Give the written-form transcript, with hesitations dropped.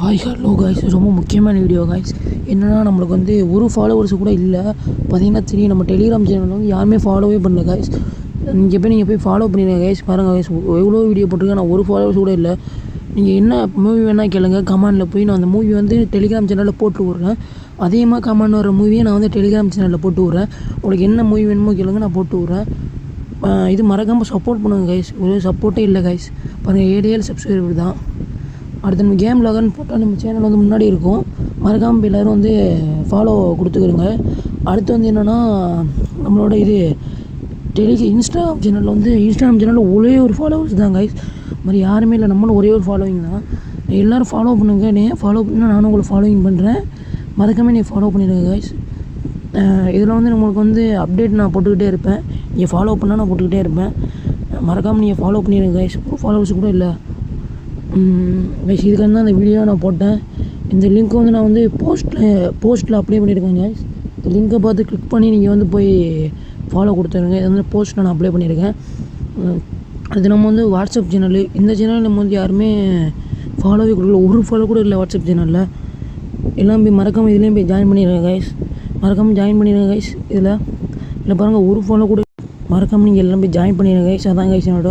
Hi hello guys, ரொம்ப முக்கியமான video guys. என்னென்னா நம்மளுக்கு வந்து ஒரு ஃபாலோவர்ஸ் கூட இல்லை. பார்த்தீங்கன்னா தெரியும், நம்ம டெலிகிராம் சேனலில் வந்து யாருமே ஃபாலோவே பண்ணல காய்ஸ். நீங்கள் போய் ஃபாலோ பண்ணிடுங்க காய்ஸ். பாருங்கள் காய்ஸ், எவ்வளோ வீடியோ போட்டிருக்கேன், நான் ஒரு ஃபாலோவர்ஸ் கூட இல்லை. நீங்கள் என்ன மூவி வேணால் கேளுங்க, கமெண்டில் போய் நான் அந்த மூவி வந்து டெலிகிராம் சேனலில் போட்டு விட்றேன். அதிகமாக கமெண்ட் வர மூவியை நான் வந்து டெலிகிராம் சேனலில் போட்டு விட்றேன். உங்களுக்கு என்ன மூவி வேணுமோ கேளுங்க, நான் போட்டு விட்றேன். இது மறக்காமல் சப்போர்ட் பண்ணுங்கள் கைஸ். ஒரு சப்போர்ட்டே இல்லை கைஸ். பாருங்கள், 7 சப்ஸ்கிரைபர் தான். அடுத்து நம்ம கேம் விலாகன்னு போட்டால் நம்ம சேனல் வந்து முன்னாடி இருக்கும். மறக்காமல் எல்லோரும் வந்து ஃபாலோ கொடுத்துக்கிறோங்க. அடுத்து வந்து என்னென்னா, நம்மளோட இன்ஸ்டாகிராம் சேனலில் ஒரே ஒரு ஃபாலோவர்ஸ் தான் கைஸ். மாதிரி யாருமே இல்லை, நம்மளும் ஒரே ஒரு ஃபாலோவிங் தான். எல்லோரும் ஃபாலோ பண்ணுங்கள். ஃபாலோ பண்ணினா நானும் உங்களை ஃபாலோவிங் பண்ணுறேன். மறக்காமல் ஃபாலோ பண்ணிடுங்க கைஸ். இதில் வந்து நம்மளுக்கு வந்து அப்டேட் நான் போட்டுக்கிட்டே இருப்பேன். நீங்கள் ஃபாலோ பண்ணால் நான் போட்டுக்கிட்டே இருப்பேன். மறக்காமல் நீங்கள் ஃபாலோ பண்ணிடுங்க கைஸ். ஃபாலோவர்ஸ் கூட இல்லை கைஸ். இதுக்காக தான் அந்த வீடியோ நான் போட்டேன். இந்த லிங்க்கை வந்து நான் வந்து போஸ்ட்டில் அப்ளை பண்ணியிருக்கேன் கைஸ். இந்த லிங்க்கை பார்த்து கிளிக் பண்ணி நீங்கள் வந்து போய் ஃபாலோ கொடுத்துருங்க. இது வந்து போஸ்ட்டில் நான் அப்ளை பண்ணியிருக்கேன். அது நம்ம வந்து வாட்ஸ்அப் சேனல், இந்த சேனல் நம்ம வந்து யாருமே ஃபாலோவே கொடுக்கல. ஒரு ஃபாலோ கூட இல்லை வாட்ஸ்அப் சேனலில். எல்லாம் போய் மறக்காமல் இதுலேயும் போய் ஜாயின் பண்ணிடுங்க கைஸ். மறக்காமல் ஜாயின் பண்ணிடுங்க கைஸ். இதில் பாருங்கள், ஒரு ஃபாலோ கூட மறக்காமல் நீங்கள் எல்லாம் போய் ஜாயின் பண்ணிடுங்க கைஸ். அதான் கைஸ் என்னோட